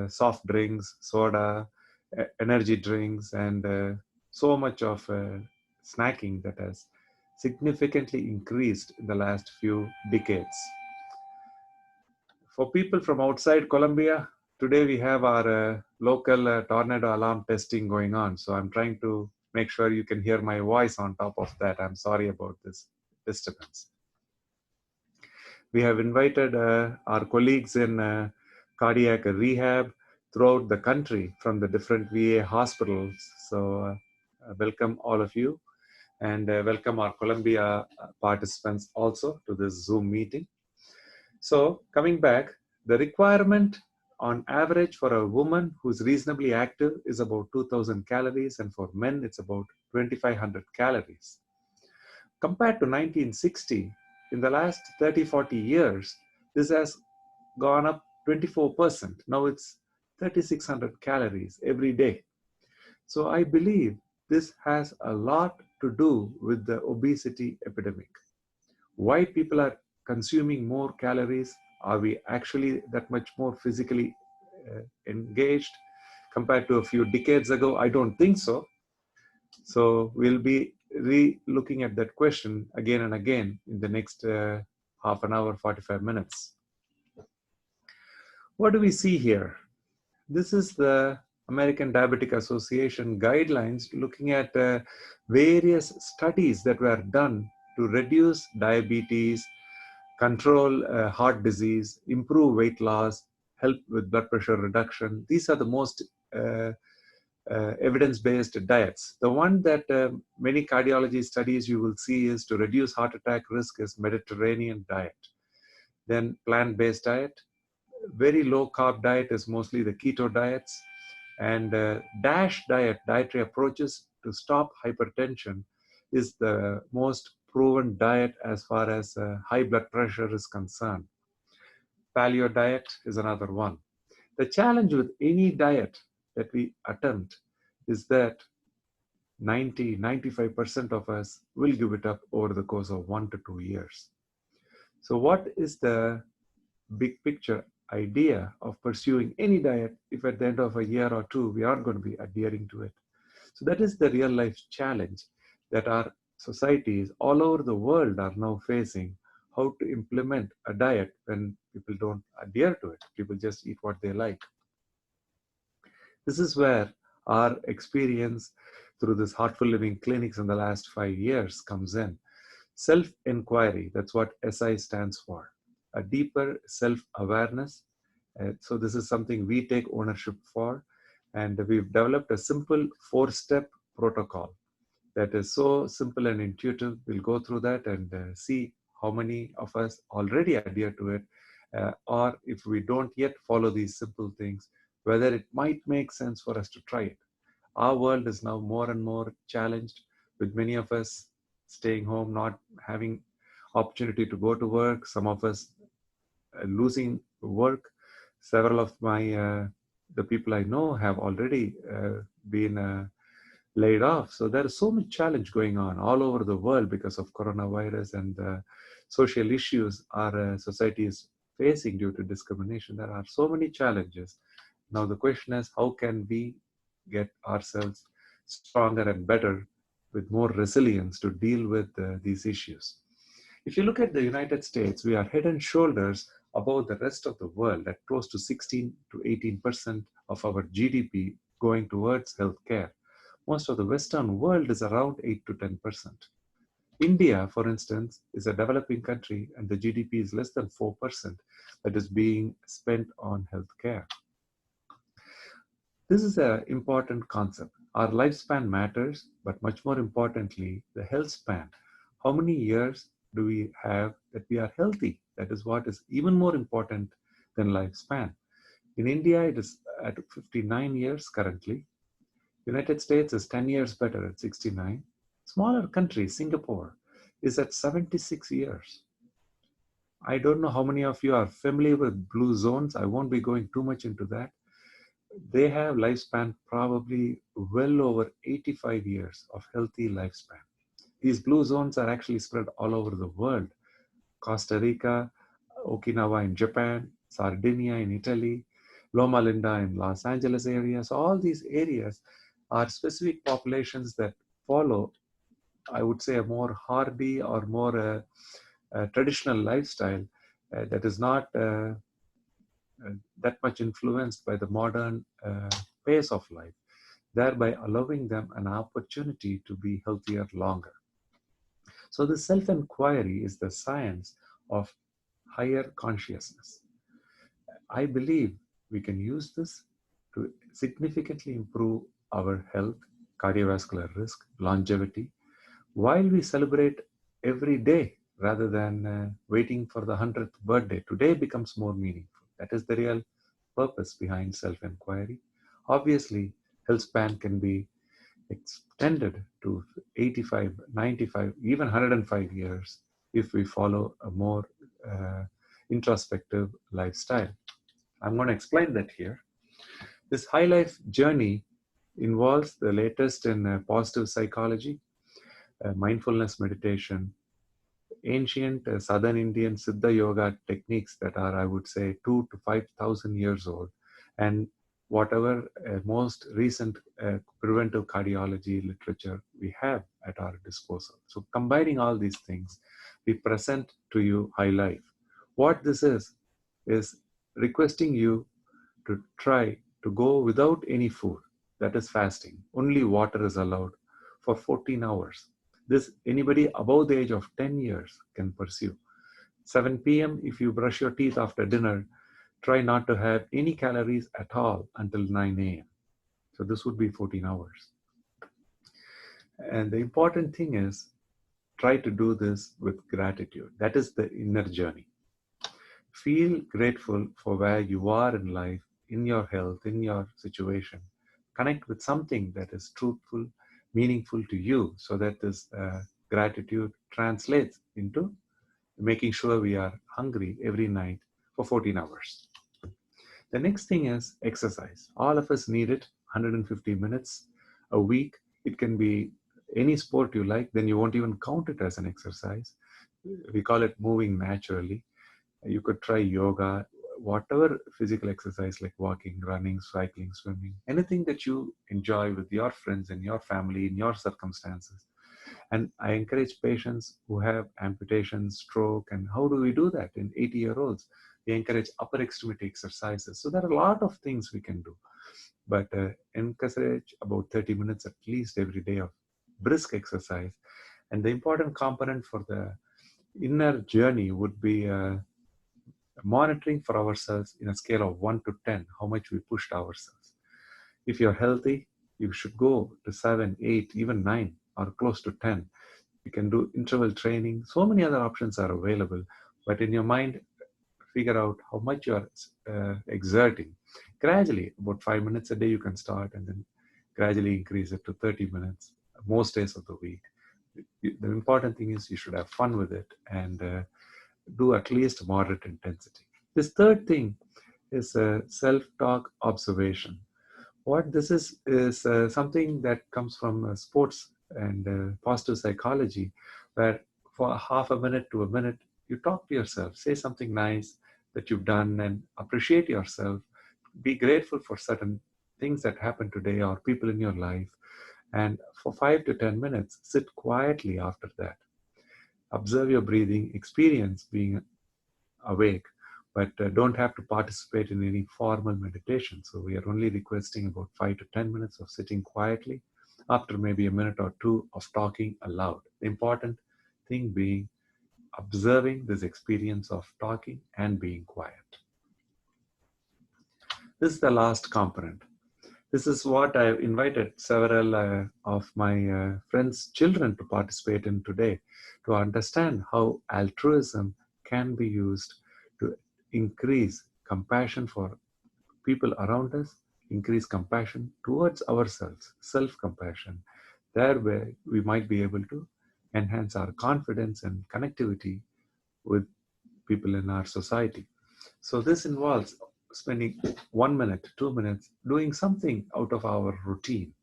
soft drinks, soda, energy drinks, and so much of snacking that has significantly increased in the last few decades. For people from outside Colombia, today we have our local tornado alarm testing going on. So I'm trying to make sure you can hear my voice on top of that. I'm sorry about this disturbance. We have invited our colleagues in cardiac rehab throughout the country from the different VA hospitals. So welcome all of you, and welcome our Colombia participants also to this Zoom meeting. So coming back, the requirement on average for a woman who's reasonably active is about 2000 calories, and for men it's about 2500 calories. Compared to 1960, in the last 30-40 years, this has gone up 24%. Now it's 3600 calories every day. So I believe this has a lot to do with the obesity epidemic. Why people are consuming more calories? Are we actually that much more physically engaged compared to a few decades ago? I don't think so. So we'll be re-looking at that question again and again in the next half an hour, 45 minutes. What do we see here? This is the American Diabetic Association guidelines looking at various studies that were done to reduce diabetes, control heart disease, improve weight loss, help with blood pressure reduction. These are the most evidence-based diets. The one that many cardiology studies you will see is to reduce heart attack risk is Mediterranean diet. Then plant-based diet. Very low carb diet is mostly the keto diets. And DASH diet, dietary approaches to stop hypertension, is the most proven diet as far as high blood pressure is concerned. Paleo diet is another one. The challenge with any diet that we attempt is that 90-95% of us will give it up over the course of 1 to 2 years. So what is the big picture idea of pursuing any diet if at the end of a year or two we aren't going to be adhering to it? So that is the real life challenge that our societies all over the world are now facing. How to implement a diet when people don't adhere to it. People just eat what they like. This is where our experience through this Heartful Living clinics in the last 5 years comes in. Self-inquiry, that's what SI stands for. A deeper self-awareness. So this is something we take ownership for. And we've developed a simple 4-step protocol that is so simple and intuitive. We'll go through that and see how many of us already adhere to it, or if we don't yet follow these simple things, whether it might make sense for us to try it. Our world is now more and more challenged, with many of us staying home, not having opportunity to go to work, some of us losing work. Several of the people I know have already been laid off. So there is so much challenge going on all over the world because of coronavirus and social issues our society is facing due to discrimination. There are so many challenges. Now the question is, how can we get ourselves stronger and better with more resilience to deal with these issues? If you look at the United States, we are head and shoulders above the rest of the world at close to 16 to 18% of our GDP going towards healthcare. Most of the Western world is around 8 to 10%. India, for instance, is a developing country and the GDP is less than 4% that is being spent on healthcare. This is an important concept. Our lifespan matters, but much more importantly, the health span. How many years do we have that we are healthy? That is what is even more important than lifespan. In India, it is at 59 years currently. United States is 10 years better at 69. Smaller country, Singapore, is at 76 years. I don't know how many of you are familiar with blue zones. I won't be going too much into that. They have lifespan probably well over 85 years of healthy lifespan. These blue zones are actually spread all over the world. Costa Rica, Okinawa in Japan, Sardinia in Italy, Loma Linda in Los Angeles area. So all these areas are specific populations that follow, I would say, a more hardy or more traditional lifestyle that is not that much influenced by the modern pace of life, thereby allowing them an opportunity to be healthier longer. So, the self inquiry is the science of higher consciousness. I believe we can use this to significantly improve our health, cardiovascular risk, longevity, while we celebrate every day rather than waiting for the 100th birthday. Today becomes more meaningful. That is the real purpose behind self inquiry. Obviously, health span can be extended to 85, 95, even 105 years if we follow a more uh, introspective lifestyle. I'm going to explain that here. This Hilife Journey involves the latest in positive psychology, mindfulness meditation, ancient southern Indian Siddha yoga techniques that are, I would say, 2 to 5,000 years old, and whatever most recent preventive cardiology literature we have at our disposal. So, combining all these things, we present to you High Life. What this is requesting you to try to go without any food, that is fasting. Only water is allowed for 14 hours. This anybody above the age of 10 years can pursue. 7 p.m. if you brush your teeth after dinner, try not to have any calories at all until 9 a.m. So this would be 14 hours. And the important thing is try to do this with gratitude. That is the inner journey. Feel grateful for where you are in life, in your health, in your situation. Connect with something that is truthful, meaningful to you, so that this gratitude translates into making sure we are hungry every night for 14 hours. The next thing is exercise. All of us need it, 150 minutes a week. It can be any sport you like, then you won't even count it as an exercise. We call it moving naturally. You could try yoga, whatever physical exercise like walking, running, cycling, swimming, anything that you enjoy with your friends and your family in your circumstances. And I encourage patients who have amputation, stroke, and how do we do that in 80-year-olds? We encourage upper extremity exercises. So there are a lot of things we can do, but encourage about 30 minutes at least every day of brisk exercise. And the important component for the inner journey would be monitoring for ourselves in a scale of 1 to 10, how much we pushed ourselves. If you're healthy, you should go to 7, 8, even 9, or close to 10. You can do interval training. So many other options are available. But in your mind, figure out how much you are exerting. Gradually, about 5 minutes a day, you can start and then gradually increase it to 30 minutes most days of the week. The important thing is you should have fun with it and do at least moderate intensity. This third thing is self-talk observation. What this is something that comes from sports and positive psychology, where for half a minute to a minute, you talk to yourself, say something nice that you've done and appreciate yourself. Be grateful for certain things that happened today or people in your life. And for 5 to 10 minutes, sit quietly after that. Observe your breathing, experience being awake, but don't have to participate in any formal meditation. So we are only requesting about 5 to 10 minutes of sitting quietly after maybe a minute or two of talking aloud. The important thing being observing this experience of talking and being quiet. This is the last component. This is what I've invited several of my friends' children to participate in today to understand how altruism can be used to increase compassion for people around us, increase compassion towards ourselves, self compassion. Thereby, we might be able to enhance our confidence and connectivity with people in our society. So this involves spending 1 minute, 2 minutes doing something out of our routine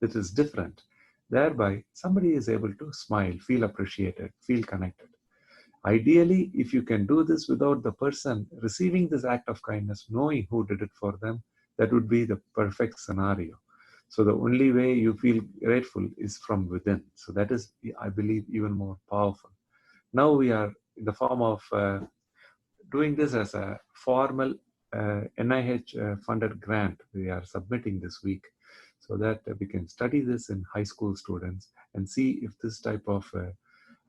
that is different. Thereby, somebody is able to smile, feel appreciated, feel connected. Ideally, if you can do this without the person receiving this act of kindness, knowing who did it for them, that would be the perfect scenario. So the only way you feel grateful is from within. So that is, I believe, even more powerful. Now we are in the form of doing this as a formal NIH funded grant we are submitting this week, so that we can study this in high school students and see if this type of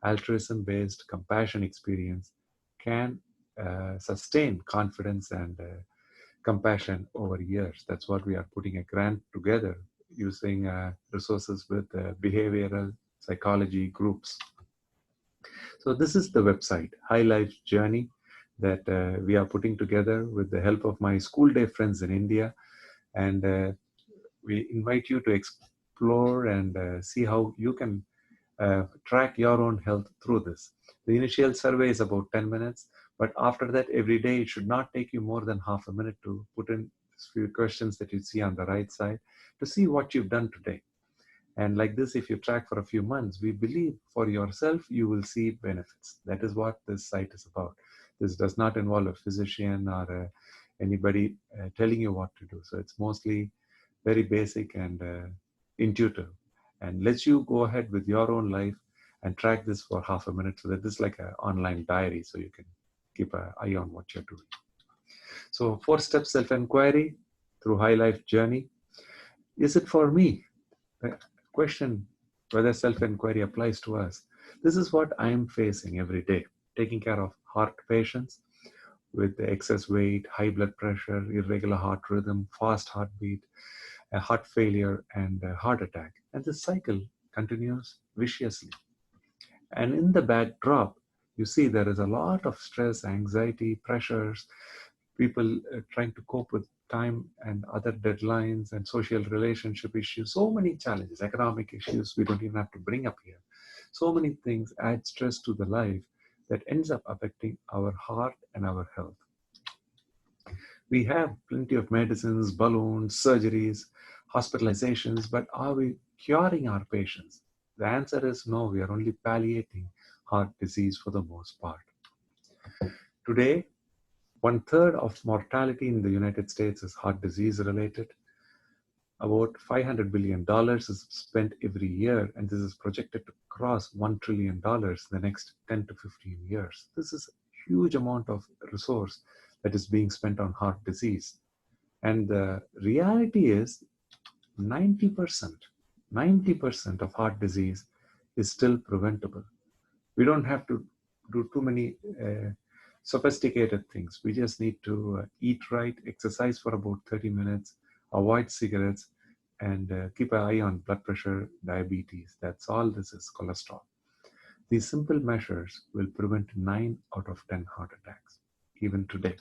altruism based compassion experience can sustain confidence and compassion over years. That's what we are putting a grant together using resources with behavioral psychology groups. So this is the website, Hilife Journey, that we are putting together with the help of my school day friends in India. And we invite you to explore and see how you can track your own health through this. The initial survey is about 10 minutes, but after that, every day, it should not take you more than half a minute to put in a few questions that you see on the right side to see what you've done today. And like this, if you track for a few months, we believe for yourself, you will see benefits. That is what this site is about. This does not involve a physician or anybody telling you what to do. So it's mostly very basic and intuitive, and lets you go ahead with your own life and track this for half a minute, so that this is like an online diary, so you can keep an eye on what you're doing. So 4-step self-inquiry through Hilife Journey. Is it for me? The question whether self-inquiry applies to us. This is what I am facing every day, taking care of heart patients with excess weight, high blood pressure, irregular heart rhythm, fast heartbeat, a heart failure, and a heart attack. And this cycle continues viciously. And in the backdrop, you see there is a lot of stress, anxiety, pressures, people trying to cope with time and other deadlines and social relationship issues, so many challenges, economic issues we don't even have to bring up here. So many things add stress to the life that ends up affecting our heart and our health. We have plenty of medicines, balloons, surgeries, hospitalizations, but are we curing our patients? The answer is no, we are only palliating heart disease for the most part. Today, 1/3 of mortality in the United States is heart disease related. About $500 billion is spent every year, and this is projected to cross $1 trillion in the next 10 to 15 years. This is a huge amount of resource that is being spent on heart disease. And the reality is 90% of heart disease is still preventable. We don't have to do too many sophisticated things. We just need to eat right, exercise for about 30 minutes, avoid cigarettes, and keep an eye on blood pressure, diabetes. That's all this is, cholesterol. These simple measures will prevent 9 out of 10 heart attacks, even today.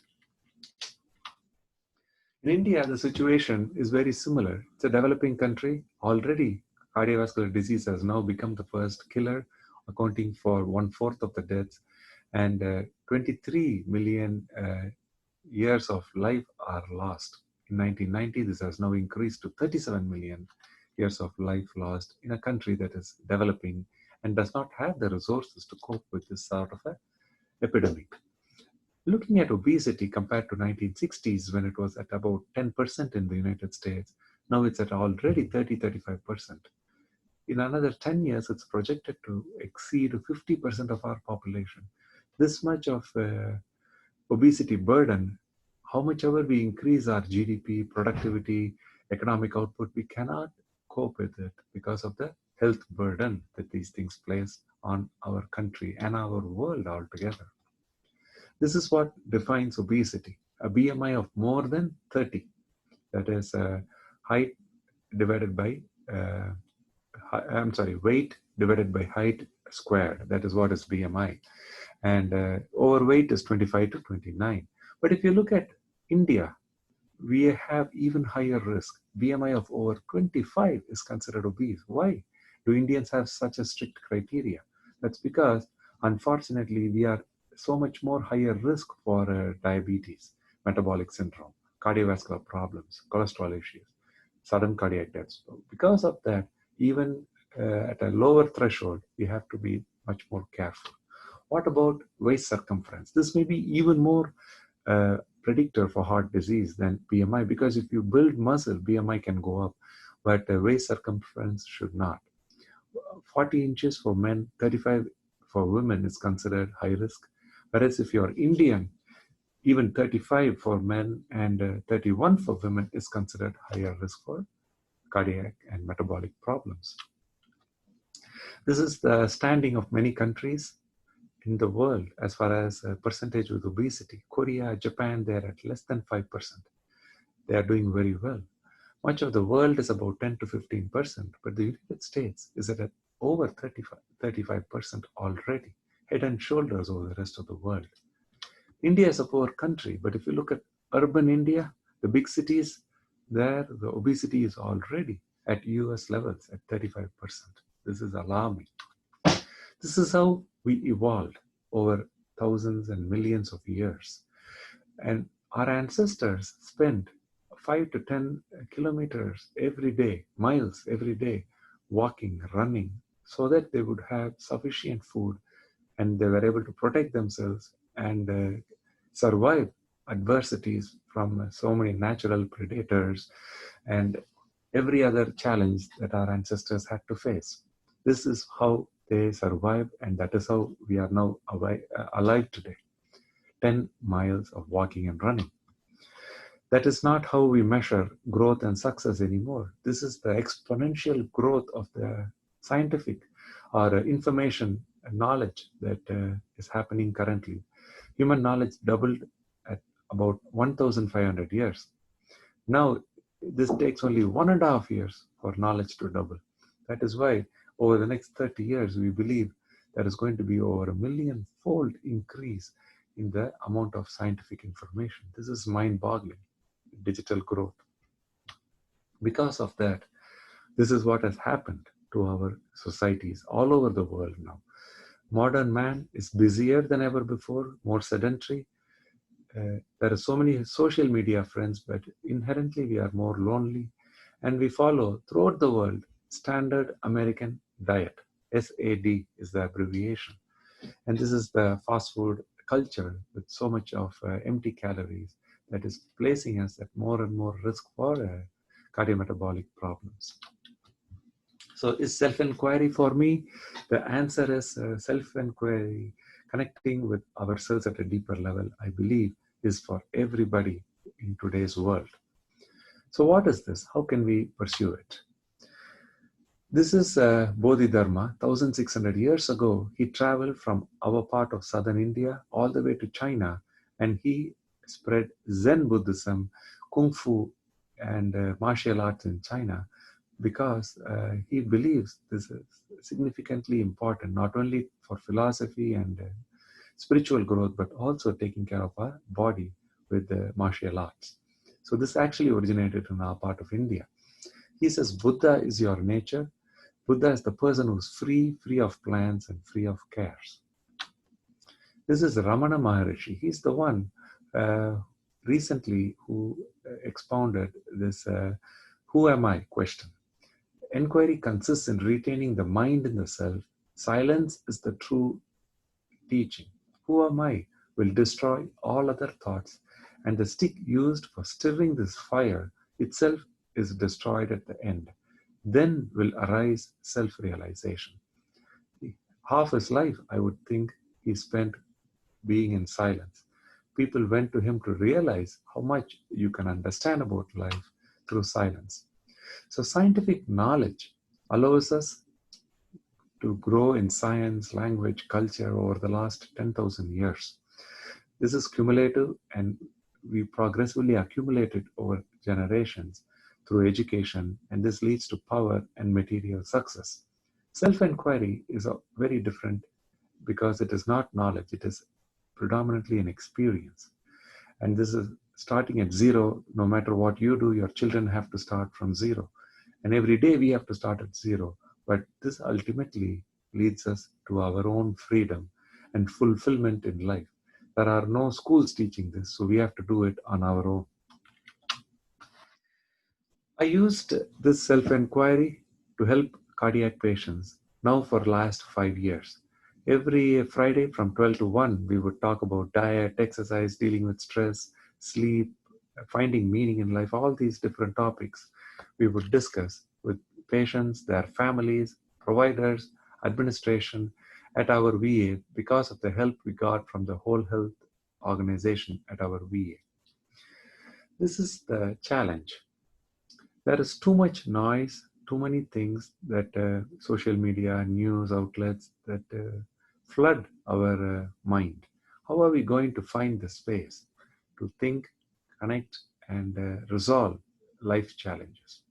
In India, the situation is very similar. It's a developing country. Already, cardiovascular disease has now become the first killer, accounting for 1/4 of the deaths, and 23 million years of life are lost. In 1990, this has now increased to 37 million years of life lost in a country that is developing and does not have the resources to cope with this sort of an epidemic. Looking at obesity compared to 1960s, when it was at about 10% in the United States, now it's at already 30-35%. In another 10 years, it's projected to exceed 50% of our population. This much of obesity burden, how much ever we increase our GDP, productivity, economic output, we cannot cope with it because of the health burden that these things place on our country and our world altogether. This is what defines obesity, a BMI of more than 30. That is height divided by, weight divided by height squared. That is what is BMI. And overweight is 25 to 29. But if you look at India, we have even higher risk. BMI of over 25 is considered obese. Why do Indians have such a strict criteria? That's because, unfortunately, we are so much more higher risk for diabetes, metabolic syndrome, cardiovascular problems, cholesterol issues, sudden cardiac deaths. So because of that, even at a lower threshold, we have to be much more careful. What about waist circumference? This may be even more predictor for heart disease than BMI, because if you build muscle, BMI can go up, but waist circumference should not. 40 inches for men, 35 for women is considered high risk. Whereas if you're Indian, even 35 for men and 31 for women is considered higher risk for cardiac and metabolic problems. This is the standing of many countries in the world as far as percentage with obesity. Korea, Japan, they're at less than 5%. They are doing very well. Much of the world is about 10 to 15%, but the United States is at over 35% already, head and shoulders over the rest of the world. India is a poor country, but if you look at urban India, the big cities, there the obesity is already at US levels at 35%. This is alarming. This is how we evolved over thousands and millions of years. And our ancestors spent 5 to 10 kilometers every day, miles every day, walking, running, so that they would have sufficient food and they were able to protect themselves and survive adversities from so many natural predators and every other challenge that our ancestors had to face. This is how they survived, and that is how we are now alive today. 10 miles of walking and running. That is not how we measure growth and success anymore. This is the exponential growth of the scientific or information and knowledge that is happening currently. Human knowledge doubled at about 1,500 years. Now, this takes only 1.5 years for knowledge to double. That is why over the next 30 years, we believe there is going to be over 1,000,000-fold increase in the amount of scientific information. This is mind-boggling, digital growth. Because of that, this is what has happened to our societies all over the world now. Modern man is busier than ever before, more sedentary. There are so many social media friends, but inherently we are more lonely. And we follow throughout the world standard American diet. SAD is the abbreviation. And this is the fast food culture with so much of empty calories that is placing us at more and more risk for cardiometabolic problems. So is self-inquiry for me? The answer is self-inquiry, connecting with ourselves at a deeper level, I believe, is for everybody in today's world. So what is this? How can we pursue it? This is Bodhidharma. 1,600 years ago, he traveled from our part of southern India all the way to China, and he spread Zen Buddhism, Kung Fu, and martial arts in China, because he believes this is significantly important, not only for philosophy and spiritual growth, but also taking care of our body with the martial arts. So this actually originated in our part of India. He says, Buddha is your nature. Buddha is the person who's free of plans and free of cares. This is Ramana Maharishi. He's the one recently who expounded this who am I question. Enquiry consists in retaining the mind in the self. Silence is the true teaching. Who am I will destroy all other thoughts, and the stick used for stirring this fire itself is destroyed at the end. Then will arise self-realization. Half his life, I would think, he spent being in silence. People went to him to realize how much you can understand about life through silence. So scientific knowledge allows us to grow in science, language, culture over the last 10,000 years. This is cumulative, and we progressively accumulate it over generations through education, and this leads to power and material success. Self-inquiry is very different because it is not knowledge, it is predominantly an experience. And this is starting at zero. No matter what you do, your children have to start from zero. And every day we have to start at zero. But this ultimately leads us to our own freedom and fulfillment in life. There are no schools teaching this, so we have to do it on our own. I used this self-inquiry to help cardiac patients now for the last 5 years. Every Friday from 12 to 1, we would talk about diet, exercise, dealing with stress, sleep, finding meaning in life, all these different topics we would discuss with patients, their families, providers, administration at our VA because of the help we got from the whole health organization at our VA. This is the challenge. There is too much noise, too many things that social media, news outlets that flood our mind. How are we going to find the space to think, connect, and resolve life challenges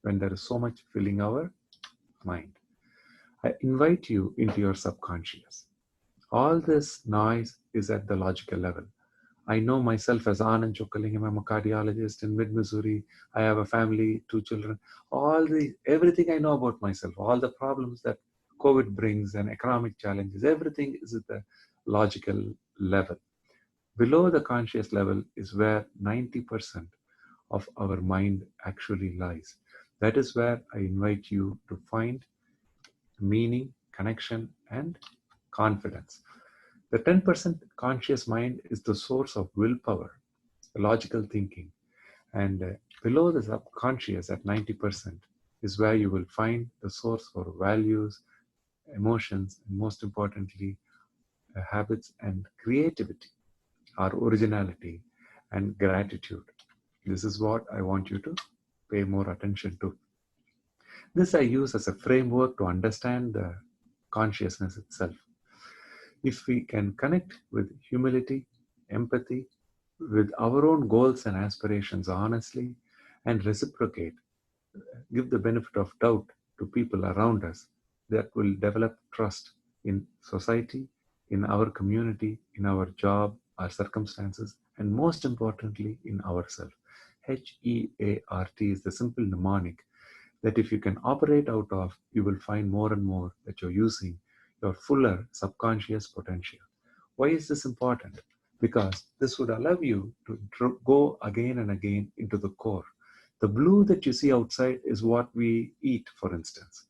when there is so much filling our mind? I invite you into your subconscious. All this noise is at the logical level. I know myself as Anand Chokalingam. I'm a cardiologist in mid-Missouri. I have a family, 2 children. Everything I know about myself, all the problems that COVID brings and economic challenges, everything is at the logical level. Below the conscious level is where 90% of our mind actually lies. That is where I invite you to find meaning, connection, and confidence. The 10% conscious mind is the source of willpower, logical thinking. And below the subconscious at 90% is where you will find the source for values, emotions, and most importantly, habits and creativity, our originality and gratitude. This is what I want you to pay more attention to. This I use as a framework to understand the consciousness itself. If we can connect with humility, empathy, with our own goals and aspirations honestly, and reciprocate, give the benefit of doubt to people around us, that will develop trust in society, in our community, in our job, our circumstances, and most importantly, in ourselves. HEART is the simple mnemonic that if you can operate out of, you will find more and more that you're using your fuller subconscious potential. Why is this important? Because this would allow you to go again and again into the core. The blue that you see outside is what we eat, for instance.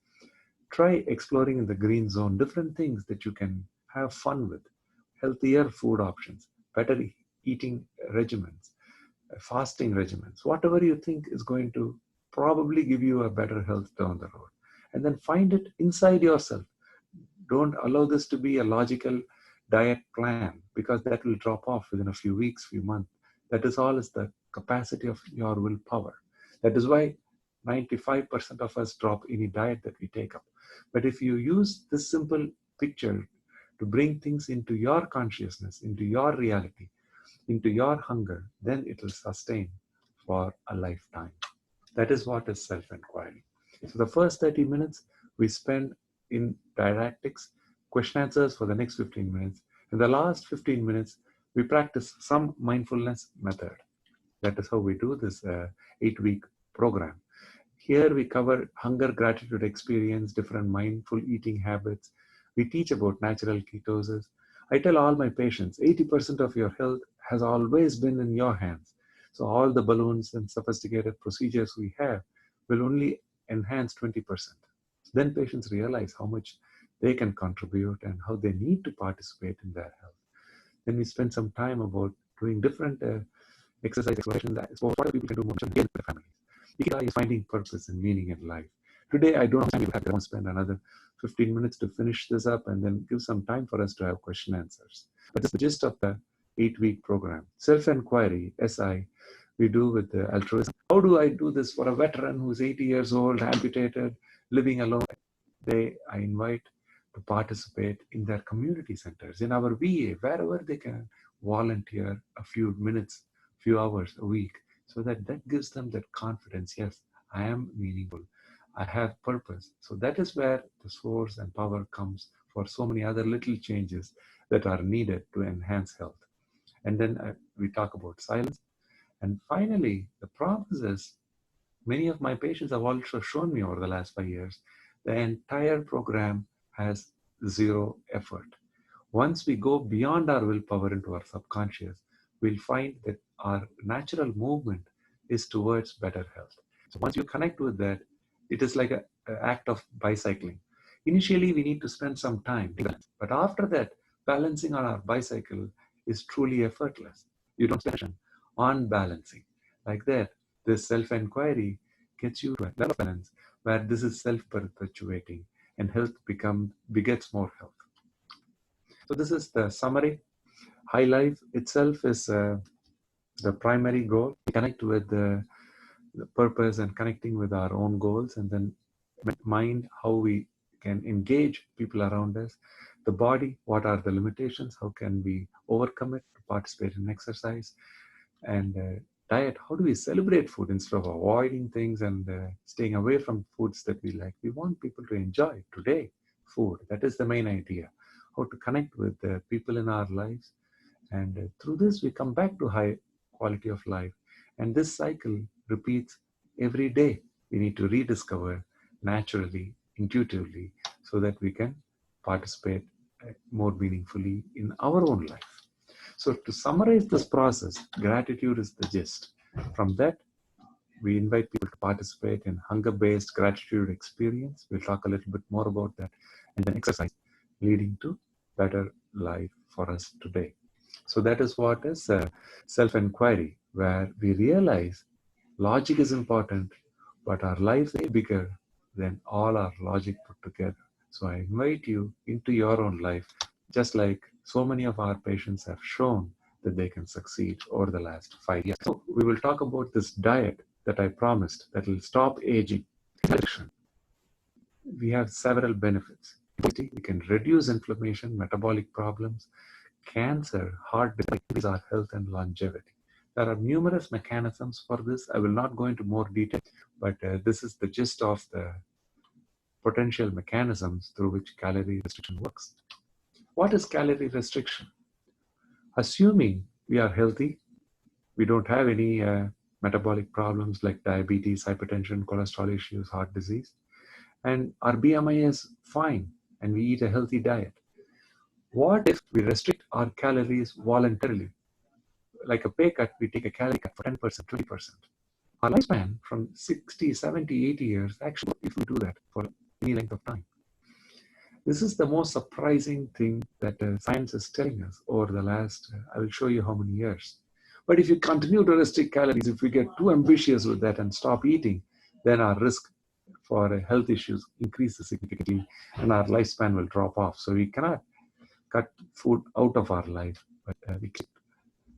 Try exploring in the green zone different things that you can have fun with, healthier food options, better eating regimens, fasting regimens, whatever you think is going to probably give you a better health down the road. And then find it inside yourself. Don't allow this to be a logical diet plan because that will drop off within a few weeks, few months. That is all is the capacity of your willpower. That is why 95% of us drop any diet that we take up. But if you use this simple picture to bring things into your consciousness, into your reality, into your hunger, then it will sustain for a lifetime. That is what is self-inquiry. So the first 30 minutes we spend in didactics, question answers for the next 15 minutes. In the last 15 minutes, we practice some mindfulness method. That is how we do this 8-week program. Here we cover hunger, gratitude experience, different mindful eating habits. We teach about natural ketosis. I tell all my patients, 80% of your health has always been in your hands. So all the balloons and sophisticated procedures we have will only enhance 20%. Then patients realize how much they can contribute and how they need to participate in their health. Then we spend some time about doing different exercise exploration. So what people can do more with their families. Ikigai is finding purpose and meaning in life. Today, I don't know if I want to spend another 15 minutes to finish this up and then give some time for us to have question answers. But this is the gist of the 8-week program. Self-inquiry, SI, we do with the altruism. How do I do this for a veteran who's 80 years old, amputated, living alone? I invite to participate in their community centers, in our VA, wherever they can volunteer a few minutes, few hours a week, so that gives them that confidence. Yes, I am meaningful. I have purpose. So that is where the source and power comes for so many other little changes that are needed to enhance health. And then we talk about silence. And finally, the promise is many of my patients have also shown me over the last 5 years, the entire program has zero effort. Once we go beyond our willpower into our subconscious, we'll find that our natural movement is towards better health. So once you connect with that, it is like an act of bicycling. Initially, we need to spend some time, but after that, balancing on our bicycle is truly effortless. You don't spend on balancing. Like that, this self-inquiry gets you to a level of balance where this is self-perpetuating and health begets more health. So this is the summary. High life itself is the primary goal. We connect with the purpose and connecting with our own goals, and then mind how we can engage people around us. The body, what are the limitations? How can we overcome it to participate in exercise? And diet, how do we celebrate food instead of avoiding things and staying away from foods that we like? We want people to enjoy today food. That is the main idea. How to connect with the people in our lives, and through this, we come back to high quality of life. And this cycle repeats every day. We need to rediscover naturally, intuitively, so that we can participate more meaningfully in our own life. So, to summarize this process, gratitude is the gist. From that, we invite people to participate in hunger-based gratitude experience. We'll talk a little bit more about that. And then exercise leading to better life for us today. So that is what is self-inquiry, where we realize logic is important, but our lives are bigger than all our logic put together. So I invite you into your own life, just like so many of our patients have shown that they can succeed over the last 5 years. So we will talk about this diet that I promised that will stop aging. We have several benefits. We can reduce inflammation, metabolic problems, cancer, heart disease, our health and longevity. There are numerous mechanisms for this. I will not go into more detail, but this is the gist of the potential mechanisms through which calorie restriction works. What is calorie restriction? Assuming we are healthy, we don't have any metabolic problems like diabetes, hypertension, cholesterol issues, heart disease, and our BMI is fine and we eat a healthy diet. What if we restrict our calories voluntarily? Like a pay cut, we take a calorie cut for 10%, 20%. Our lifespan from 60, 70, 80 years, actually, if we do that for any length of time. This is the most surprising thing that science is telling us over the last, I will show you how many years. But if you continue to restrict calories, if we get too ambitious with that and stop eating, then our risk for health issues increases significantly and our lifespan will drop off. So we cannot cut food out of our life, but we can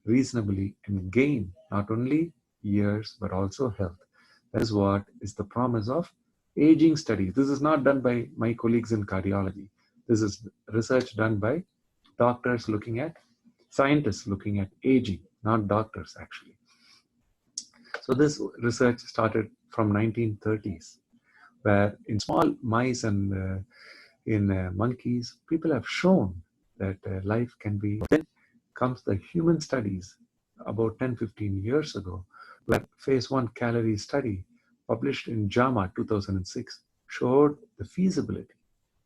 reasonably and gain not only years but also health. That is what is the promise of aging studies. This is not done by my colleagues in cardiology. This is research done by doctors looking at, scientists looking at aging, not doctors actually. So this research started from 1930s, where in small mice and in monkeys, people have shown that life can be. Then comes the human studies about 10, 15 years ago, where phase 1 calorie study published in JAMA 2006 showed the feasibility.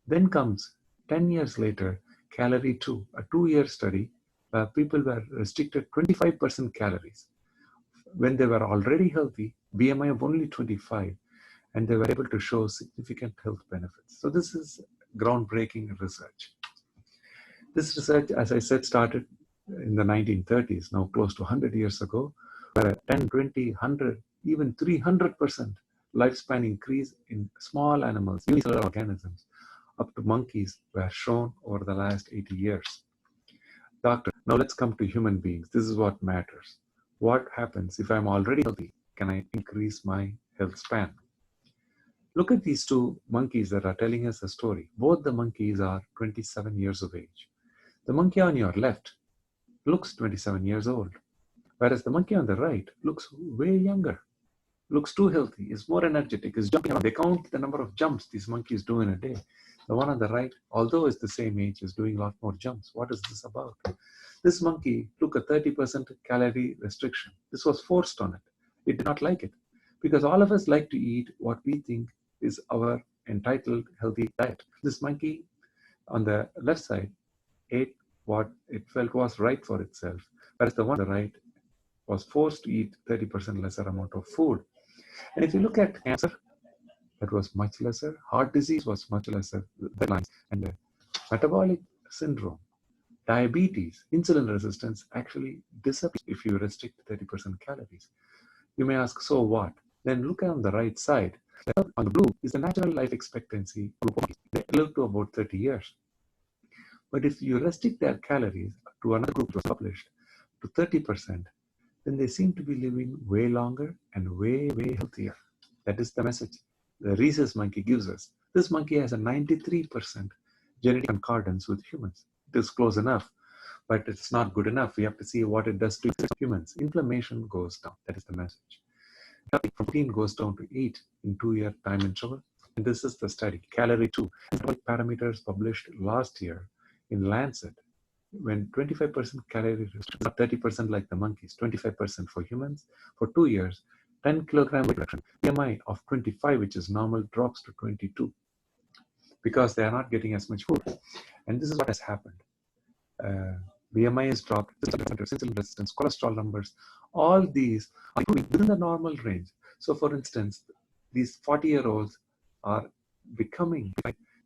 Then comes 10 years later, Calorie 2, a 2-year study where people were restricted 25% calories when they were already healthy, BMI of only 25, and they were able to show significant health benefits. So this is groundbreaking research. This research, as I said, started in the 1930s, now close to 100 years ago, where 10, 20, 100, even 300% lifespan increase in small animals, unicellular organisms, up to monkeys, were shown over the last 80 years. Doctor, now let's come to human beings. This is what matters. What happens if I'm already healthy? Can I increase my health span? Look at these two monkeys that are telling us a story. Both the monkeys are 27 years of age. The monkey on your left looks 27 years old, whereas the monkey on the right looks way younger, looks too healthy, is more energetic, is jumping around. They count the number of jumps these monkeys do in a day. The one on the right, although is the same age, is doing a lot more jumps. What is this about? This monkey took a 30% calorie restriction. This was forced on it. It did not like it because all of us like to eat what we think is our entitled healthy diet. This monkey on the left side ate what it felt was right for itself, whereas the one on the right was forced to eat 30% lesser amount of food. And if you look at cancer, that was much lesser. Heart disease was much lesser. Deadlines and metabolic syndrome, diabetes, insulin resistance actually disappears if you restrict 30% calories. You may ask, so what? Then look on the right side. On the blue is the natural life expectancy. They live to about 30 years. But if you restrict their calories to another group that was published to 30%, then they seem to be living way longer and way, way healthier. That is the message the rhesus monkey gives us. This monkey has a 93% genetic concordance with humans. It is close enough, but it's not good enough. We have to see what it does to humans. Inflammation goes down. That is the message. From 14 goes down to 8 in 2-year time interval. And this is the study, Calorie 2. Parameters published last year in Lancet. When 25% calorie restriction, not 30% like the monkeys, 25% for humans, for 2 years, 10 kilogram weight reduction. BMI of 25, which is normal, drops to 22 because they are not getting as much food. And this is what has happened. BMI is dropped, insulin resistance, cholesterol numbers, all these are improving within the normal range. So for instance, these 40-year-olds are becoming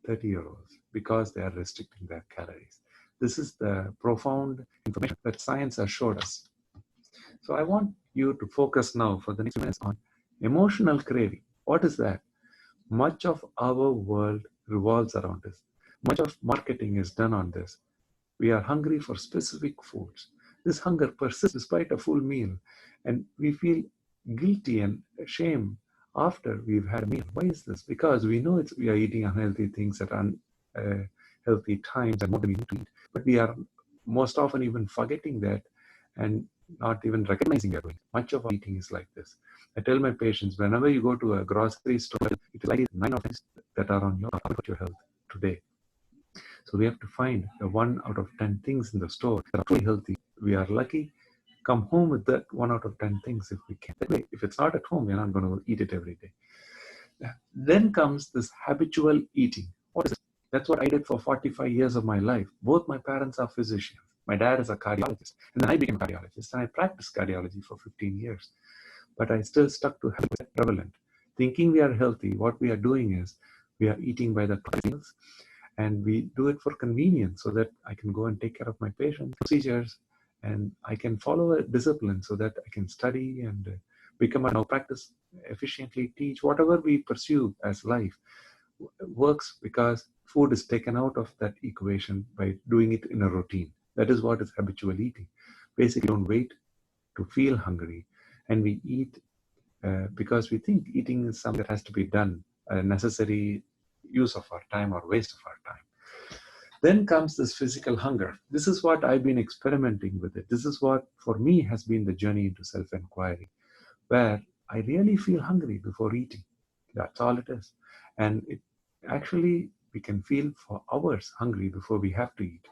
30-year-olds because they are restricting their calories. This is the profound information that science has showed us. So I want you to focus now for the next minutes on emotional craving. What is that? Much of our world revolves around this. Much of marketing is done on this. We are hungry for specific foods. This hunger persists despite a full meal, and we feel guilty and shame after we've had a meal. Why is this? Because we know we are eating unhealthy things at unhealthy times and more than we need to eat, but we are most often even forgetting that and not even recognizing we are doing. Much of our eating is like this. I tell my patients, whenever you go to a grocery store, it is like 9 of things that are on your health today. So we have to find the 1 out of 10 things in the store that are truly healthy. We are lucky. Come home with that 1 out of 10 things if we can. That way, if it's not at home, we're not going to eat it every day. Then comes this habitual eating. What is it? That's what I did for 45 years of my life. Both my parents are physicians. My dad is a cardiologist. And then I became a cardiologist. And I practiced cardiology for 15 years. But I still stuck to habits prevalent. Thinking we are healthy, what we are doing is we are eating by the meals. And we do it for convenience so that I can go and take care of my patients, procedures, and I can follow a discipline so that I can study and become a practice efficiently, teach. Whatever we pursue as life works because food is taken out of that equation by doing it in a routine. That is what is habitual eating. Basically, don't wait to feel hungry, and we eat because we think eating is something that has to be done, a necessary use of our time or waste of our time. Then comes this physical hunger. This is what I've been experimenting with it. This is what for me has been the journey into self-inquiry, where I really feel hungry before eating. That's all it is. And it actually, we can feel for hours hungry before we have to eat.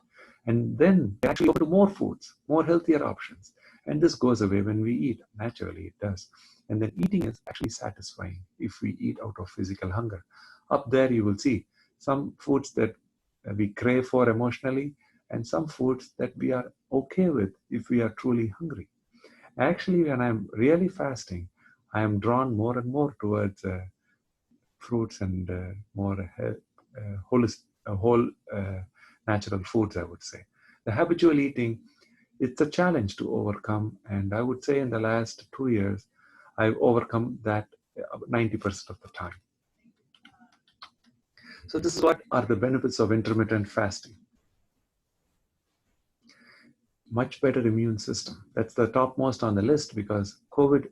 And then we actually go to more foods, more healthier options. And this goes away when we eat. Naturally, it does. And then eating is actually satisfying if we eat out of physical hunger. Up there, you will see some foods that we crave for emotionally and some foods that we are okay with if we are truly hungry. Actually, when I'm really fasting, I am drawn more and more towards fruits and more whole natural foods, I would say. The habitual eating, it's a challenge to overcome. And I would say in the last 2 years, I've overcome that 90% of the time. So this is what are the benefits of intermittent fasting. Much better immune system. That's the topmost on the list because COVID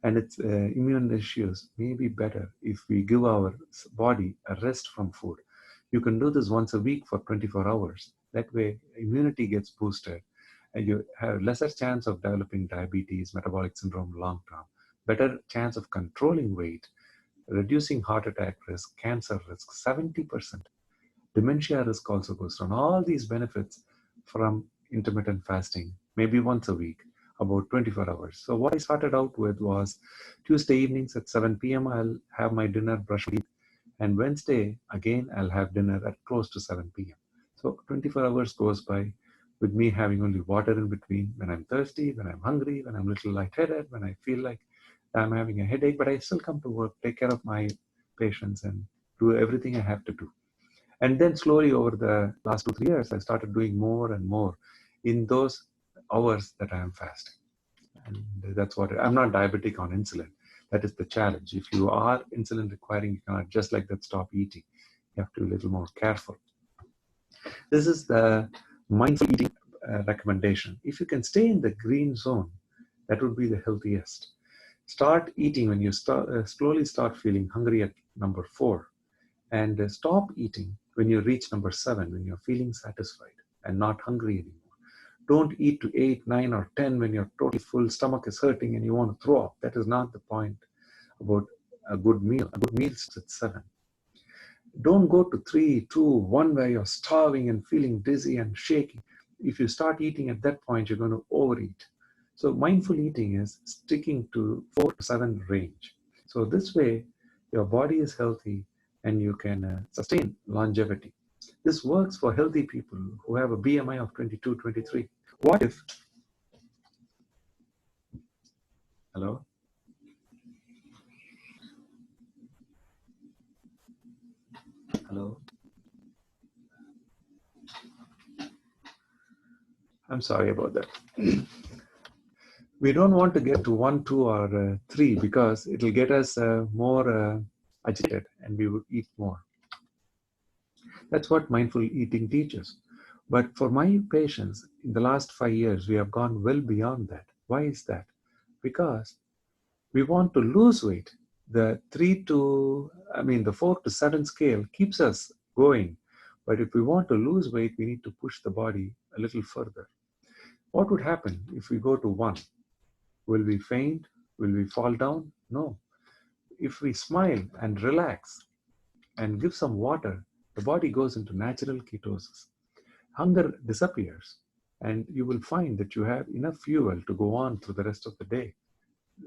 and its immune issues may be better if we give our body a rest from food. You can do this once a week for 24 hours. That way, immunity gets boosted and you have lesser chance of developing diabetes, metabolic syndrome long term, better chance of controlling weight, reducing heart attack risk, cancer risk, 70%. Dementia risk also goes down. All these benefits from intermittent fasting, maybe once a week, about 24 hours. So what I started out with was Tuesday evenings at 7 p.m. I'll have my dinner, brush my teeth, and Wednesday, again, I'll have dinner at close to 7 p.m. So 24 hours goes by with me having only water in between when I'm thirsty, when I'm hungry, when I'm a little lightheaded, when I feel like I'm having a headache, but I still come to work, take care of my patience and do everything I have to do. And then slowly over the last 2, 3 years, I started doing more and more in those hours that I am fasting. And that's what I'm not diabetic on insulin. That is the challenge. If you are insulin requiring, you cannot just like that stop eating. You have to be a little more careful. This is the mindful eating recommendation. If you can stay in the green zone, that would be the healthiest. Start eating when you slowly start feeling hungry at number 4, and stop eating when you reach number 7, when you're feeling satisfied and not hungry anymore. Don't eat to 8, 9, or 10 when your totally full stomach is hurting and you want to throw up. That is not the point about a good meal. A good meal starts at 7. Don't go to 3, 2, 1 where you're starving and feeling dizzy and shaky. If you start eating at that point, you're going to overeat. So mindful eating is sticking to 4 to 7 range. So this way, your body is healthy and you can sustain longevity. This works for healthy people who have a BMI of 22, 23. What if, hello? Hello? I'm sorry about that. We don't want to get to 1, 2, or 3 because it'll get us more agitated and we would eat more. That's what mindful eating teaches. But for my patients, in the last 5 years, we have gone well beyond that. Why is that? Because we want to lose weight. The 4 to 7 scale keeps us going. But if we want to lose weight, we need to push the body a little further. What would happen if we go to 1? Will we faint? Will we fall down? No. If we smile and relax and give some water, the body goes into natural ketosis. Hunger disappears, and you will find that you have enough fuel to go on through the rest of the day,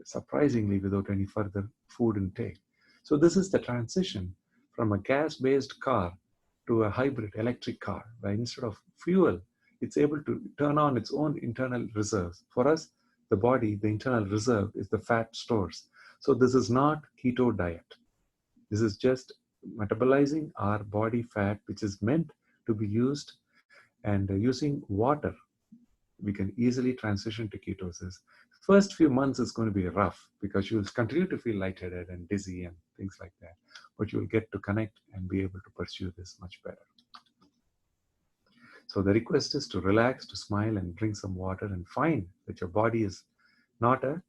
surprisingly without any further food intake. So this is the transition from a gas-based car to a hybrid electric car, where instead of fuel, it's able to turn on its own internal reserves. For us, the body, the internal reserve is the fat stores. So this is not keto diet. This is just metabolizing our body fat, which is meant to be used, and using water, we can easily transition to ketosis. First few months is going to be rough because you'll continue to feel lightheaded and dizzy and things like that. But you'll get to connect and be able to pursue this much better. So the request is to relax, to smile, and drink some water, and find that your body is not a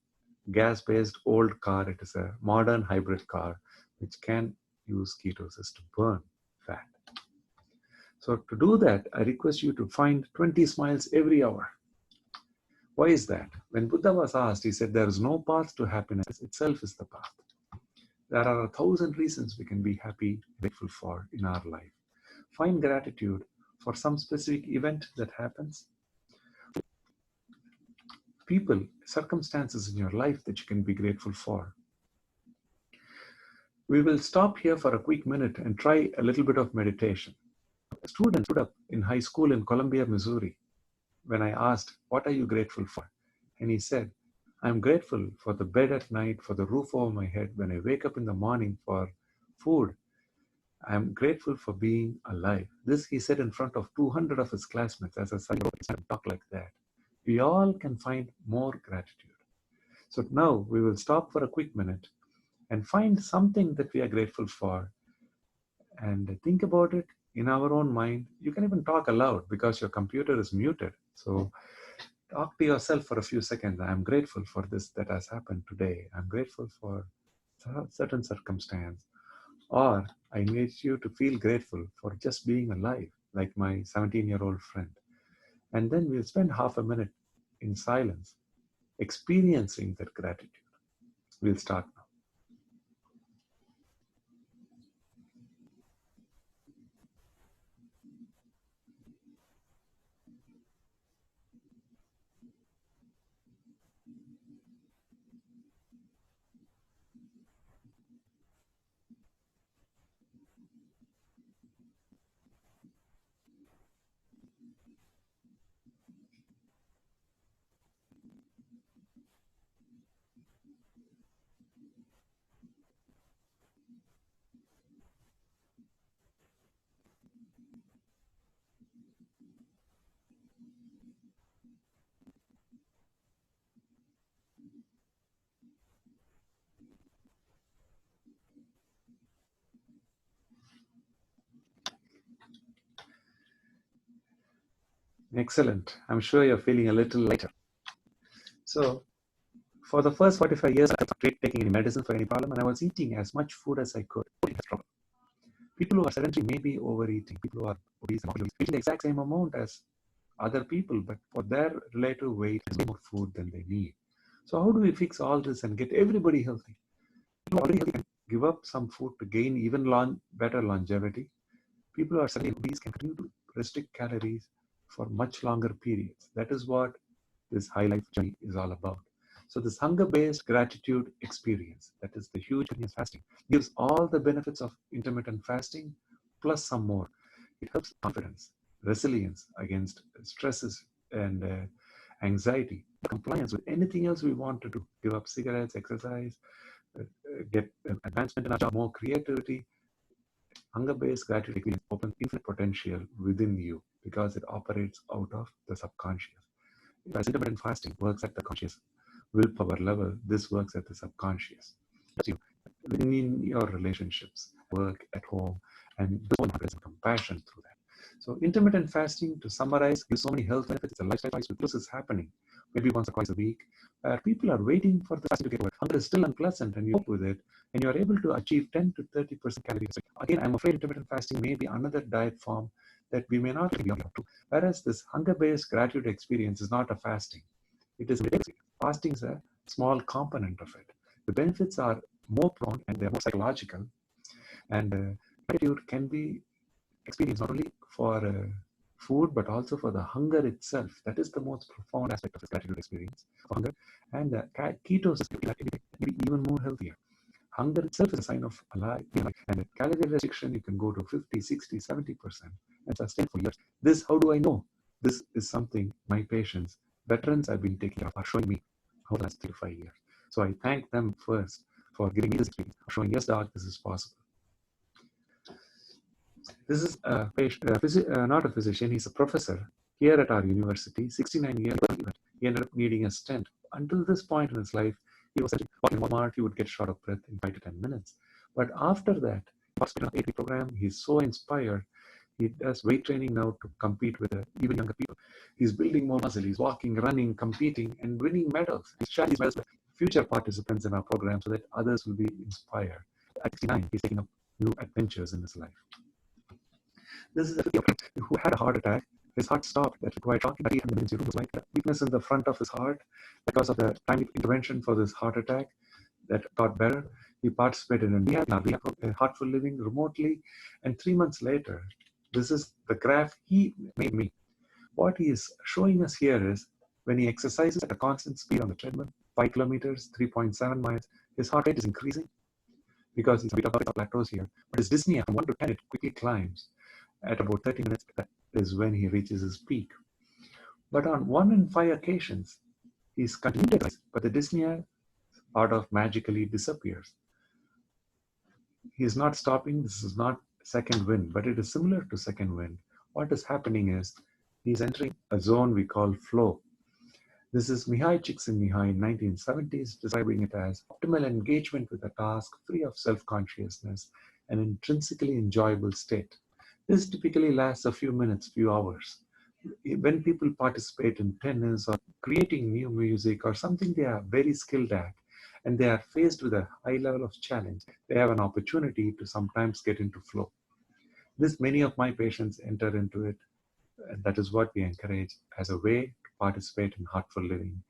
gas-based old car. It is a modern hybrid car which can use ketosis to burn fat. So to do that, I request you to find 20 smiles every hour. Why is that? When Buddha was asked, he said, there is no path to happiness. Itself is the path. There are 1,000 reasons we can be happy, grateful for in our life. Find gratitude for some specific event that happens. People, circumstances in your life that you can be grateful for. We will stop here for a quick minute and try a little bit of meditation. A student stood up in high school in Columbia, Missouri, when I asked, what are you grateful for? And he said, I'm grateful for the bed at night, for the roof over my head, when I wake up in the morning for food. I'm grateful for being alive. This he said in front of 200 of his classmates as a talk like that. We all can find more gratitude. So now we will stop for a quick minute and find something that we are grateful for and think about it in our own mind. You can even talk aloud because your computer is muted. So talk to yourself for a few seconds. I'm grateful for this that has happened today. I'm grateful for certain circumstance. Or I need you to feel grateful for just being alive, like my 17-year-old friend. And then we'll spend half a minute in silence, experiencing that gratitude. We'll start now. Excellent. I'm sure you're feeling a little lighter. So, for the first 45 years, I was not taking any medicine for any problem, and I was eating as much food as I could. People who are sedentary may be overeating. People who are obese and obese eating the exact same amount as other people, but for their relative weight, there's more food than they need. So, how do we fix all this and get everybody healthy? People who are already healthy can give up some food to gain even better longevity. People who are suddenly obese can continue to restrict calories for much longer periods. That is what this Hilife Journey is all about. So this hunger-based gratitude experience, that is the huge experience fasting, gives all the benefits of intermittent fasting plus some more. It helps confidence, resilience against stresses and anxiety, compliance with anything else we want to do. Give up cigarettes, exercise, get advancement in our job, more creativity. Hunger-based gratitude experience opens infinite potential within you because it operates out of the subconscious. As intermittent fasting works at the conscious willpower level, this works at the subconscious. You within your relationships, work, at home, and there's compassion through that. So intermittent fasting, to summarize, gives so many health benefits. It's a lifestyle choice. This is happening maybe once or twice a week, where people are waiting for the fasting to get over. Hunger is still unpleasant, and you cope with it, and you are able to achieve 10 to 30% calories. Again, I'm afraid intermittent fasting may be another diet form that we may not be able to. Whereas this hunger-based gratitude experience is not a fasting. It is meditative. Fasting is a small component of it. The benefits are more prone and they're more psychological. And gratitude can be experienced not only for food but also for the hunger itself. That is the most profound aspect of this gratitude experience for hunger. And ketosis can be even more healthier. Hunger itself is a sign of alive. And with calorie restriction, you can go to 50, 60, 70% and sustain for years. This, how do I know? This is something my patients, veterans I've been taking care of, are showing me over the last 3 to 5 years. So I thank them first for giving me this experience, showing, yes, doc, this is possible. This is a patient, not a physician, he's a professor here at our university, 69 years old. He ended up needing a stent. Until this point in his life, he was walking in Walmart, he would get short of breath in 5 to 10 minutes. But after that, hospital 80 program, he's so inspired. He does weight training now to compete with even younger people. He's building more muscle. He's walking, running, competing, and winning medals. He's sharing these medals with future participants in our program so that others will be inspired. At 69, he's taking up new adventures in his life. This is a who had a heart attack. His heart stopped. That required shocking. But he had emergency room. It was like weakness in the front of his heart because of the timely intervention for this heart attack that got better. He participated in Heartful Living remotely, and 3 months later, this is the graph he made me. What he is showing us here is when he exercises at a constant speed on the treadmill, 5 kilometers, 3.7 miles, his heart rate is increasing because he's a bit above plateaus here. But his dyspnea from 1 to 10, it quickly climbs. At about 30 minutes, that is when he reaches his peak. But on 1 in 5 occasions, he's continued to exercise, but the dyspnea sort of magically disappears. He is not stopping. This is not second wind, but it is similar to second wind. What is happening is he's entering a zone we call flow. This is Mihai Csikszentmihalyi in 1970s describing it as optimal engagement with a task free of self-consciousness, an intrinsically enjoyable state. This typically lasts a few minutes, few hours. When people participate in tennis or creating new music or something they are very skilled at, and they are faced with a high level of challenge, they have an opportunity to sometimes get into flow. This, many of my patients enter into it, and that is what we encourage as a way to participate in Heartful Living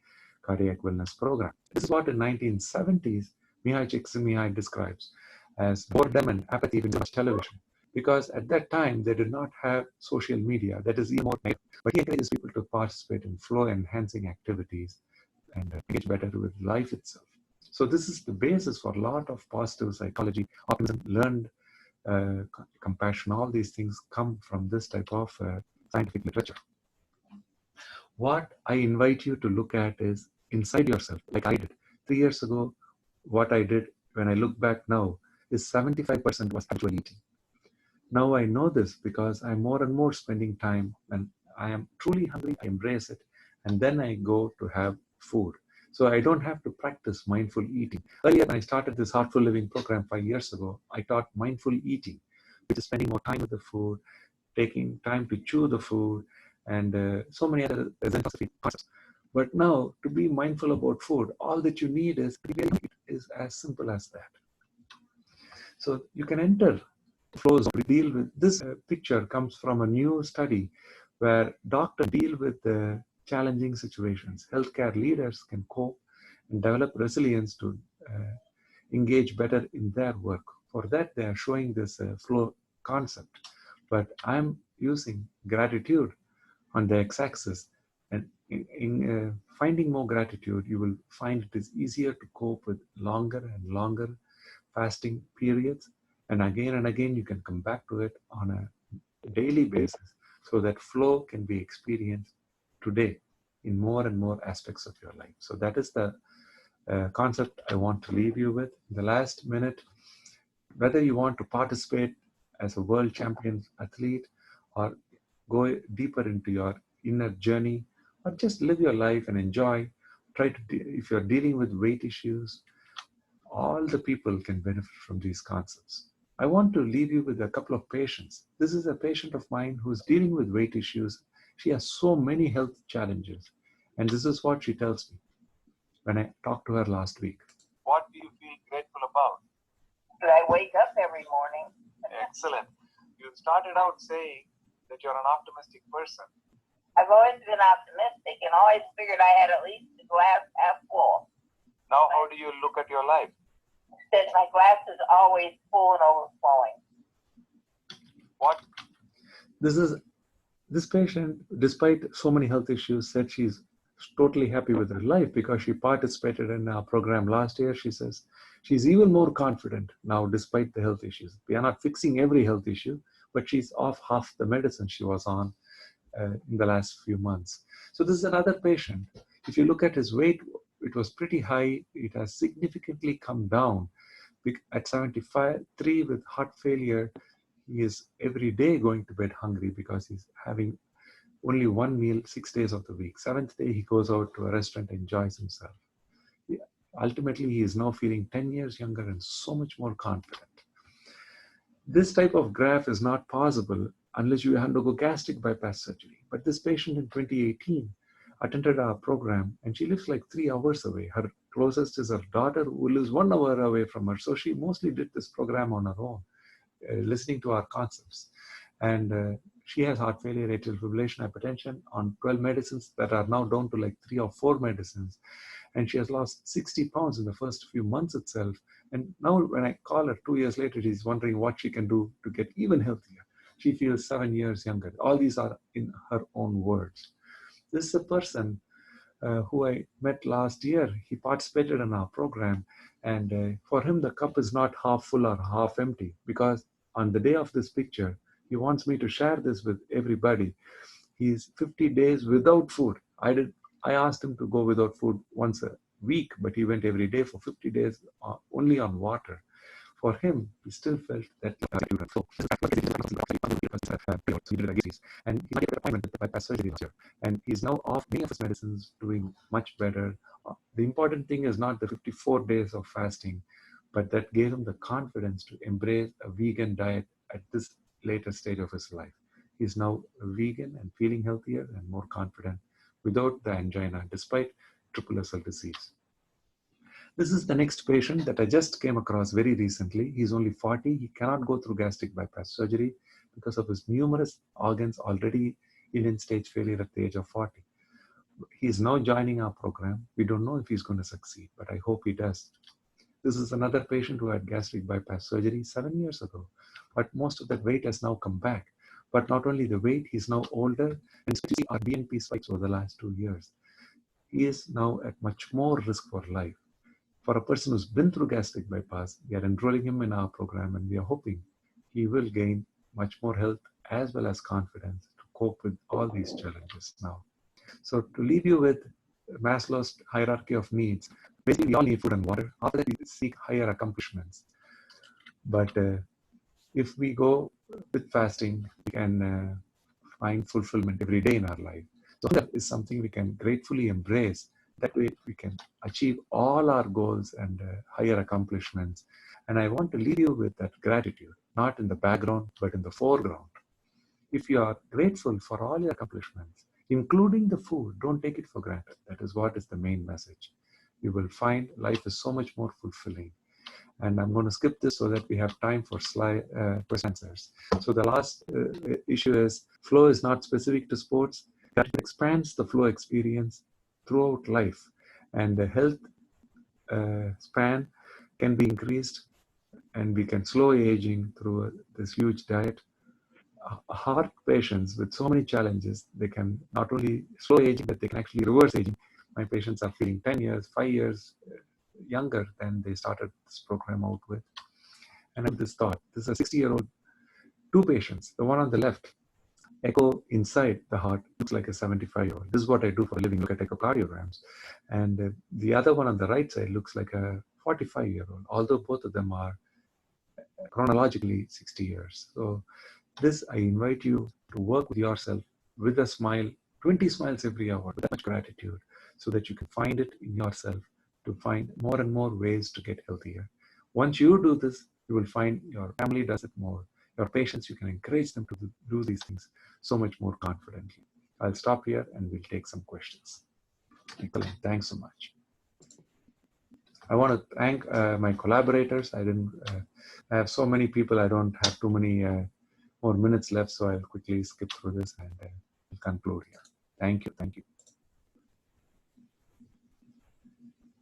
cardiac wellness program. This is what in 1970s Mihai Csikszentmihalyi describes as boredom and apathy with much television. Because at that time, they did not have social media. That is even more negative. But he encourages people to participate in flow-enhancing activities and engage better with life itself. So this is the basis for a lot of positive psychology, optimism, learned compassion. All these things come from this type of scientific literature. What I invite you to look at is inside yourself, like I did. 3 years ago, what I did when I look back now is 75% was habitual eating. Now I know this because I'm more and more spending time when I am truly hungry, I embrace it, and then I go to have food. So I don't have to practice mindful eating. Earlier, when I started this Heartful Living program 5 years ago, I taught mindful eating, which is spending more time with the food, taking time to chew the food, and so many other Zen philosophy concepts. But now, to be mindful about food, all that you need is as simple as that. So you can enter flows, deal with this picture comes from a new study where doctors deal with challenging situations. Healthcare leaders can cope and develop resilience to engage better in their work. For that, they are showing this flow concept. But I'm using gratitude on the x-axis. And in finding more gratitude, you will find it is easier to cope with longer and longer fasting periods. And again, you can come back to it on a daily basis so that flow can be experienced today in more and more aspects of your life. So that is the concept I want to leave you with. In the last minute, whether you want to participate as a world champion athlete or go deeper into your inner journey or just live your life and enjoy, if you're dealing with weight issues, all the people can benefit from these concepts. I want to leave you with a couple of patients. This is a patient of mine who's dealing with weight issues. She has so many health challenges. And this is what she tells me when I talked to her last week. What do you feel grateful about? That I wake up every morning. Excellent. You started out saying that you're an optimistic person. I've always been optimistic and always figured I had at least the glass half full. Now, how do you look at your life? That my glass is always full and overflowing. What? This patient, despite so many health issues, said she's totally happy with her life because she participated in our program last year. She says she's even more confident now despite the health issues. We are not fixing every health issue, but she's off half the medicine she was on in the last few months. So this is another patient. If you look at his weight, it was pretty high. It has significantly come down. At 73 with heart failure, he is every day going to bed hungry because he's having only one meal 6 days of the week. Seventh day, he goes out to a restaurant and enjoys himself. Ultimately, he is now feeling 10 years younger and so much more confident. This type of graph is not possible unless you undergo gastric bypass surgery. But this patient in 2018 attended our program and she lives like 3 hours away. Her closest is her daughter who lives 1 hour away from her. So she mostly did this program on her own, listening to our concepts. And she has heart failure, atrial fibrillation, hypertension on 12 medicines that are now down to like 3 or 4 medicines. And she has lost 60 pounds in the first few months itself. And now when I call her 2 years later, she's wondering what she can do to get even healthier. She feels 7 years younger. All these are in her own words. This is a person who I met last year. He participated in our program. And for him, the cup is not half full or half empty, because on the day of this picture, he wants me to share this with everybody. He's 50 days without food. I asked him to go without food once a week, but he went every day for 50 days only on water. For him, he still felt that gratitude and flow. And he might get an appointment with bypass surgery last year. And he's now off many of his medicines, doing much better. The important thing is not the 54 days of fasting, but that gave him the confidence to embrace a vegan diet at this later stage of his life. He's now a vegan and feeling healthier and more confident without the angina, despite triple SL disease. This is the next patient that I just came across very recently. He's only 40. He cannot go through gastric bypass surgery because of his numerous organs already in end-stage failure at the age of 40. He is now joining our program. We don't know if he's going to succeed, but I hope he does. This is another patient who had gastric bypass surgery 7 years ago, but most of that weight has now come back. But not only the weight, he's now older, and see our BNP spikes over the last 2 years. He is now at much more risk for life. For a person who's been through gastric bypass, we are enrolling him in our program, and we are hoping he will gain much more health as well as confidence to cope with all these challenges now. So to leave you with Maslow's hierarchy of needs, basically we all need food and water. After that, we seek higher accomplishments. But if we go with fasting, we can find fulfillment every day in our life. So that is something we can gratefully embrace. That way we can achieve all our goals and higher accomplishments. And I want to leave you with that gratitude, not in the background, but in the foreground. if you are grateful for all your accomplishments, including the food, don't take it for granted. That is what is the main message. You will find life is so much more fulfilling. And I'm going to skip this so that we have time for question answers. So the last issue is flow is not specific to sports. That expands the flow experience throughout life. And the health span can be increased, and we can slow aging through this huge diet. Heart patients with so many challenges, they can not only slow aging, but they can actually reverse aging. My patients are feeling 10 years, 5 years younger than they started this program out with. And I have this thought, this is a 60-year-old, two patients, the one on the left, echo inside the heart looks like a 75-year-old. This is what I do for a living, look at echocardiograms. And the other one on the right side looks like a 45-year-old, although both of them are chronologically 60 years. So this, I invite you to work with yourself with a smile, 20 smiles every hour, with that much gratitude, so that you can find it in yourself to find more and more ways to get healthier. Once you do this, you will find your family does it more. Your patients, you can encourage them to do these things so much more confidently. I'll stop here and we'll take some questions. Excellent. Thanks so much. I want to thank my collaborators. I have so many people, I don't have too many more minutes left, so I'll quickly skip through this and conclude here. Thank you. Thank you.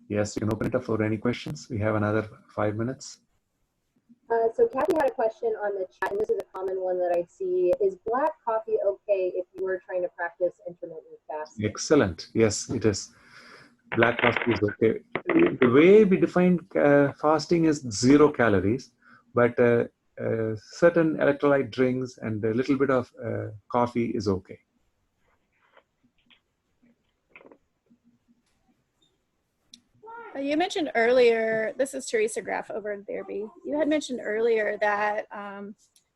Yes, you can open it up for any questions. We have another 5 minutes. So Kathy had a question on the chat, and this is a common one that I see. Is black coffee okay if you were trying to practice intermittent fasting? Excellent. Yes, it is. Black coffee is okay. The way we define fasting is 0 calories, but certain electrolyte drinks and a little bit of coffee is okay. You mentioned earlier, this is Teresa Graff over in Therapy. You had mentioned earlier that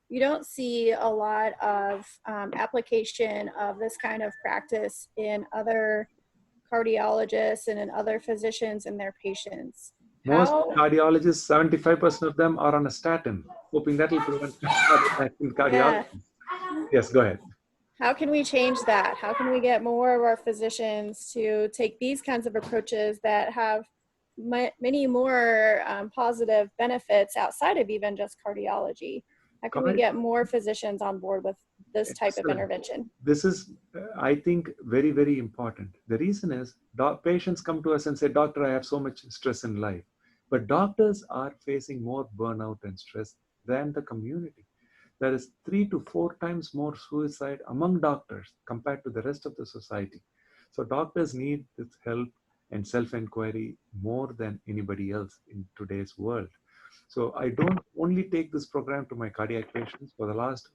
you don't see a lot of application of this kind of practice in other cardiologists and in other physicians and their patients. Most cardiologists, 75% of them are on a statin, hoping that will prevent cardiology. Yeah. Yes, go ahead. How can we change that? How can we get more of our physicians to take these kinds of approaches that have many more positive benefits outside of even just cardiology? How can we get more physicians on board with this type of intervention? This is, I think, very, very important. The reason is patients come to us and say, doctor, I have so much stress in life. But doctors are facing more burnout and stress than the community. There is 3 to 4 times more suicide among doctors compared to the rest of the society. So doctors need this help and self-inquiry more than anybody else in today's world. So I don't only take this program to my cardiac patients. For the last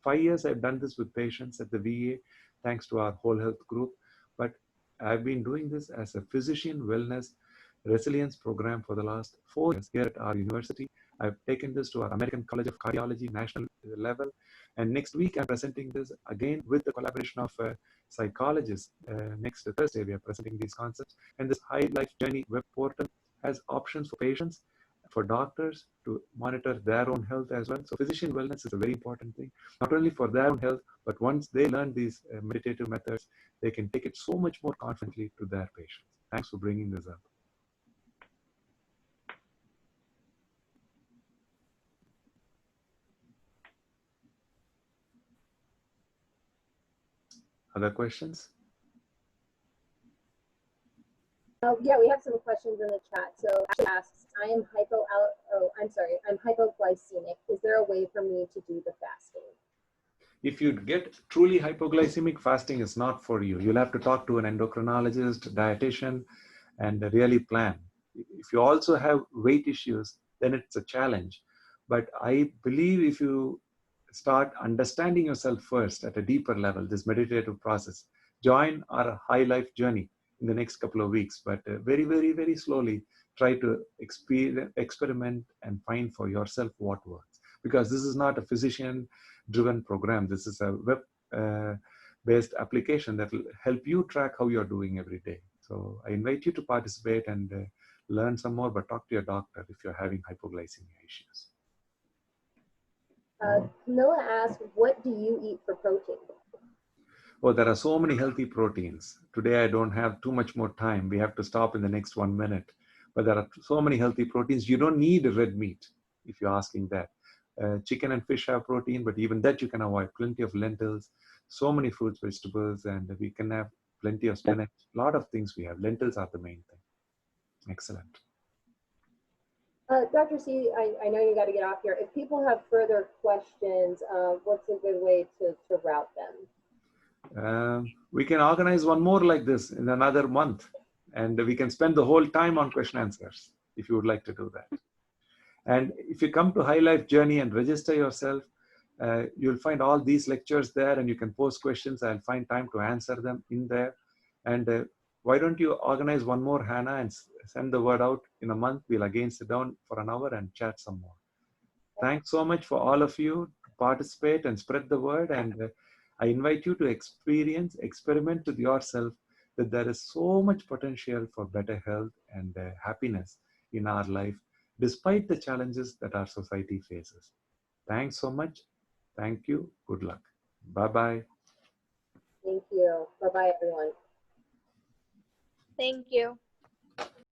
5 years, I've done this with patients at the VA, thanks to our whole health group. But I've been doing this as a physician wellness resilience program for the last 4 years here at our university. I've taken this to our American College of Cardiology national level. And next week, I'm presenting this again with the collaboration of psychologists. Next Thursday, we are presenting these concepts. And this Hilife Journey web portal has options for patients, for doctors to monitor their own health as well. So physician wellness is a very important thing, not only for their own health, but once they learn these meditative methods, they can take it so much more confidently to their patients. Thanks for bringing this up. Other questions? Yeah, we have some questions in the chat. So Ashley asks, I'm hypoglycemic. Is there a way for me to do the fasting? If you get truly hypoglycemic, fasting is not for you. You'll have to talk to an endocrinologist, dietitian, and really plan. If you also have weight issues, then it's a challenge. But I believe if you start understanding yourself first at a deeper level, this meditative process, join our Hilife Journey in the next couple of weeks, but very, very, very slowly try to experiment and find for yourself what works. Because this is not a physician-driven program. This is a web-based application that will help you track how you're doing every day. So I invite you to participate and learn some more, but talk to your doctor if you're having hypoglycemia issues. Camilla asked, what do you eat for protein? Oh, there are so many healthy proteins. Today, I don't have too much more time. We have to stop in the next 1 minute. But there are so many healthy proteins. You don't need red meat, if you're asking that. Chicken and fish have protein, but even that you can avoid. Plenty of lentils, so many fruits, vegetables, and we can have plenty of spinach. A lot of things we have. Lentils are the main thing. Excellent. Dr. C, I know you got to get off here. If people have further questions, what's a good way to route them? We can organize one more like this in another month, and we can spend the whole time on question answers if you would like to do that. And if you come to Hilife Journey and register yourself, you'll find all these lectures there, and you can post questions. I'll find time to answer them in there. And why don't you organize one more, Hannah, and send the word out in a month? We'll again sit down for an hour and chat some more. Thanks so much for all of you to participate and spread the word. And I invite you to experiment with yourself that there is so much potential for better health and happiness in our life, despite the challenges that our society faces. Thanks so much. Thank you. Good luck. Bye-bye. Thank you. Bye-bye, everyone. Thank you.